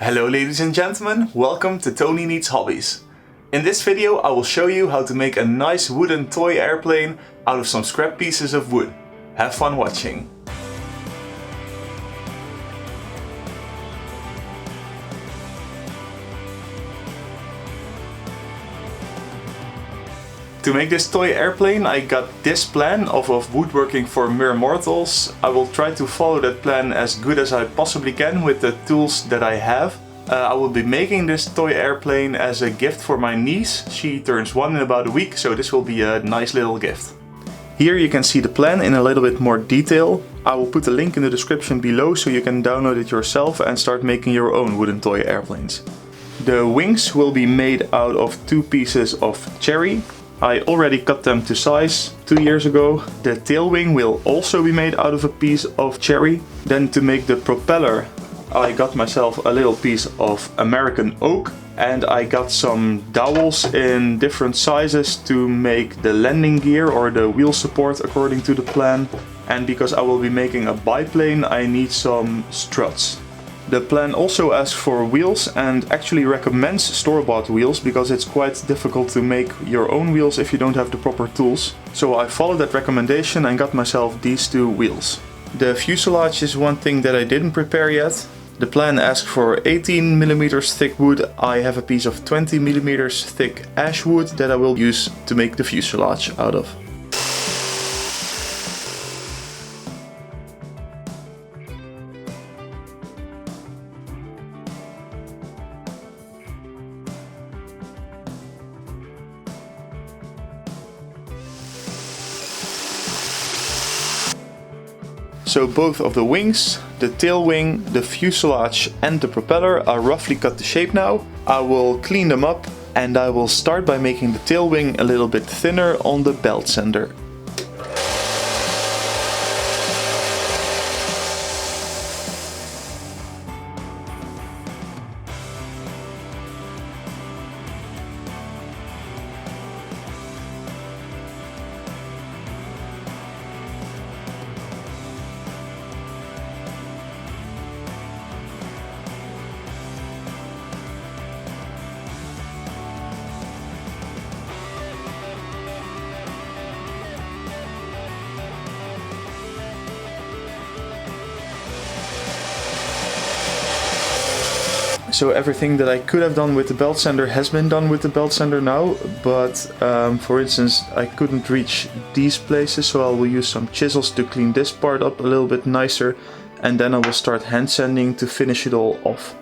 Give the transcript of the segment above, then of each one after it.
Hello ladies and gentlemen, welcome to Tony Needs Hobbies. In this video I will show you how to make a nice wooden toy airplane out of some scrap pieces of wood. Have fun watching! To make this toy airplane I got this plan off of Woodworking for Mere Mortals. I will try to follow that plan as good as I possibly can with the tools that I have. I will be making this toy airplane as a gift for my niece. She turns 1 in about a week, so this will be a nice little gift. Here you can see the plan in a little bit more detail. I will put a link in the description below so you can download it yourself and start making your own wooden toy airplanes. The wings will be made out of 2 pieces of cherry. I already cut them to size 2 years ago. The tail wing will also be made out of a piece of cherry. Then to make the propeller I got myself a little piece of American oak and I got some dowels in different sizes to make the landing gear or the wheel support according to the plan. And because I will be making a biplane I need some struts. The plan also asks for wheels and actually recommends store-bought wheels because it's quite difficult to make your own wheels if you don't have the proper tools. So I followed that recommendation and got myself these 2 wheels. The fuselage is one thing that I didn't prepare yet. The plan asks for 18mm thick wood. I have a piece of 20mm thick ash wood that I will use to make the fuselage out of. So both of the wings, the tail wing, the fuselage and the propeller are roughly cut to shape now. I will clean them up and I will start by making the tail wing a little bit thinner on the belt sander. So everything that I could have done with the belt sander has been done with the belt sander now, but for instance I couldn't reach these places, so I will use some chisels to clean this part up a little bit nicer, and then I will start hand sanding to finish it all off.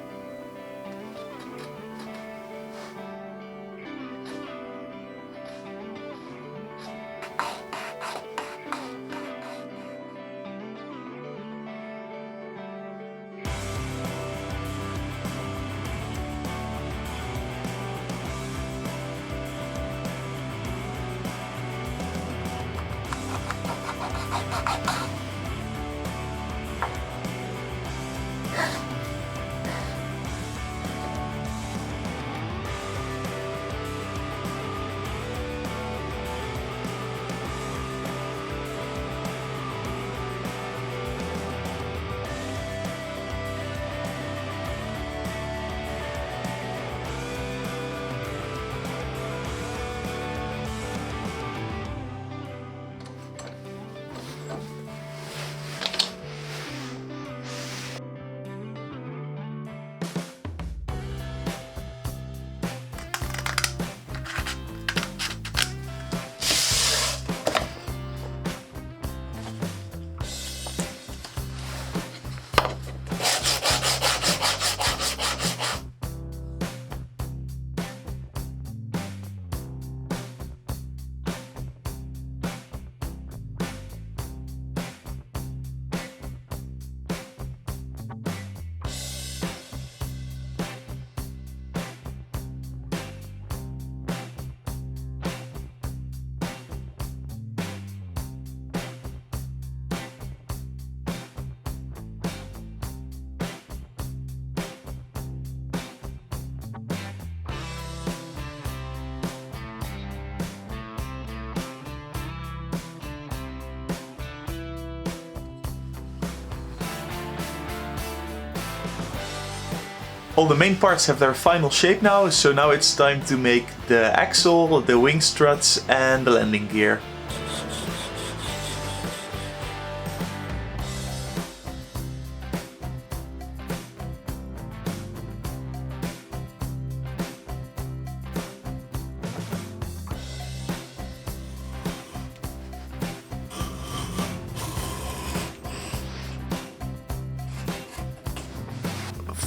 All the main parts have their final shape now, so now it's time to make the axle, the wing struts and the landing gear.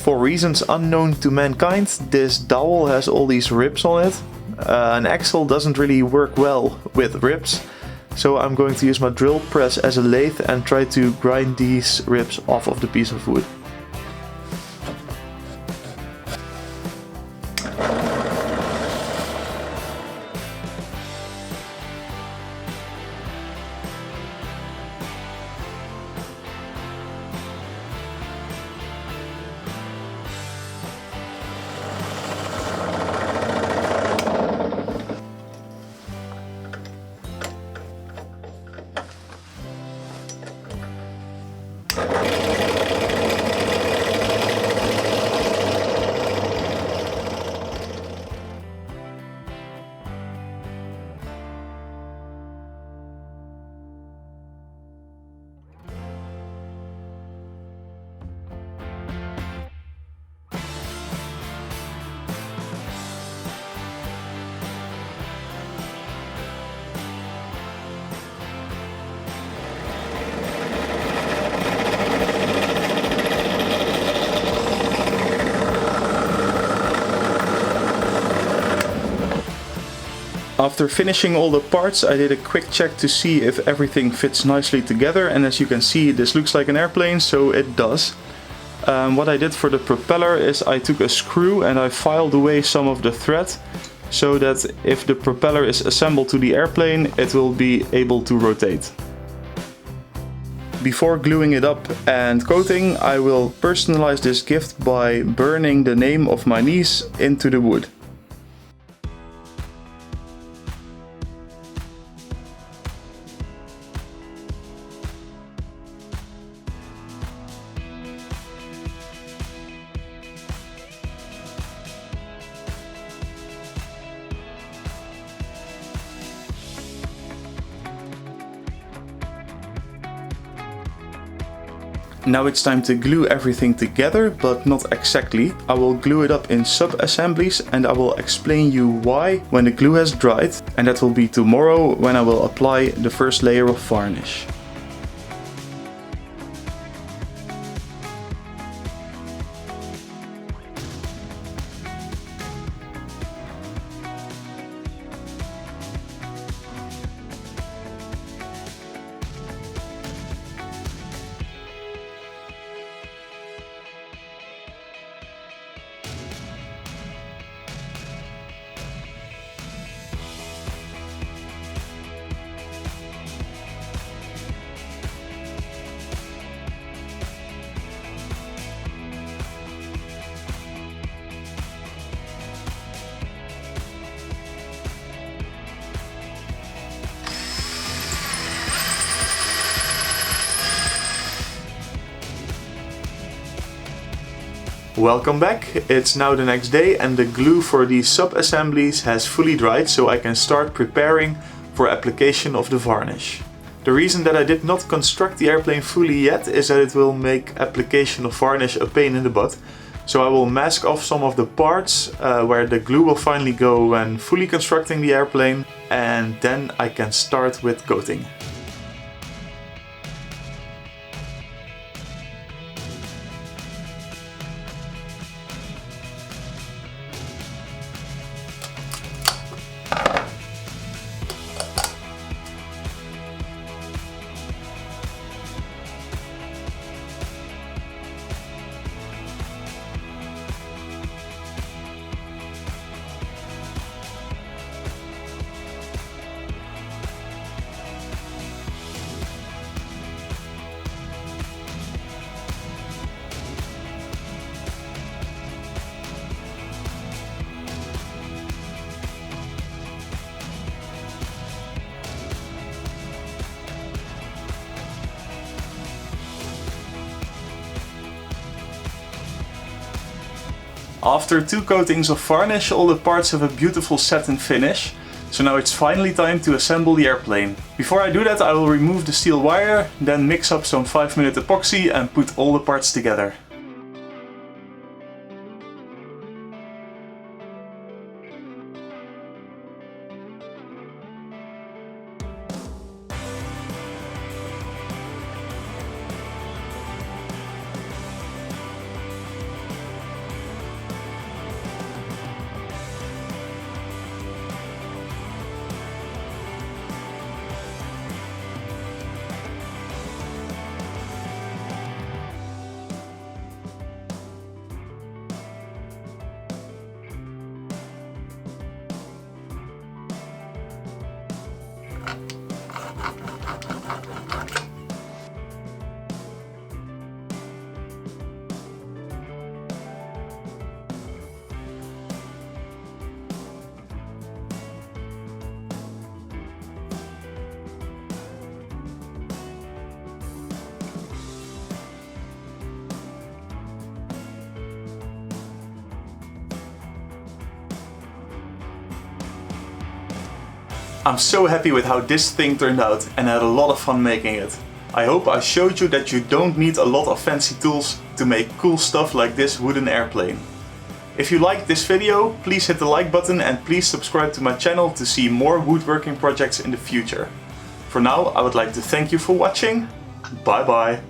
For reasons unknown to mankind, this dowel has all these ribs on it. An axle doesn't really work well with ribs, so I'm going to use my drill press as a lathe and try to grind these ribs off of the piece of wood. After finishing all the parts, I did a quick check to see if everything fits nicely together, and as you can see, this looks like an airplane, so it does. What I did for the propeller is I took a screw and I filed away some of the thread so that if the propeller is assembled to the airplane, it will be able to rotate. Before gluing it up and coating, I will personalize this gift by burning the name of my niece into the wood. Now it's time to glue everything together, but not exactly. I will glue it up in sub-assemblies and I will explain you why when the glue has dried, and that will be tomorrow when I will apply the first layer of varnish. Welcome back. It's now the next day and the glue for these sub-assemblies has fully dried, so I can start preparing for application of the varnish. The reason that I did not construct the airplane fully yet is that it will make application of varnish a pain in the butt. So I will mask off some of the parts where the glue will finally go when fully constructing the airplane, and then I can start with coating. After 2 coatings of varnish, all the parts have a beautiful satin finish. So now it's finally time to assemble the airplane. Before I do that, I will remove the steel wire, then mix up some 5-minute epoxy and put all the parts together. I'm so happy with how this thing turned out and had a lot of fun making it. I hope I showed you that you don't need a lot of fancy tools to make cool stuff like this wooden airplane. If you liked this video, please hit the like button and please subscribe to my channel to see more woodworking projects in the future. For now, I would like to thank you for watching. Bye bye.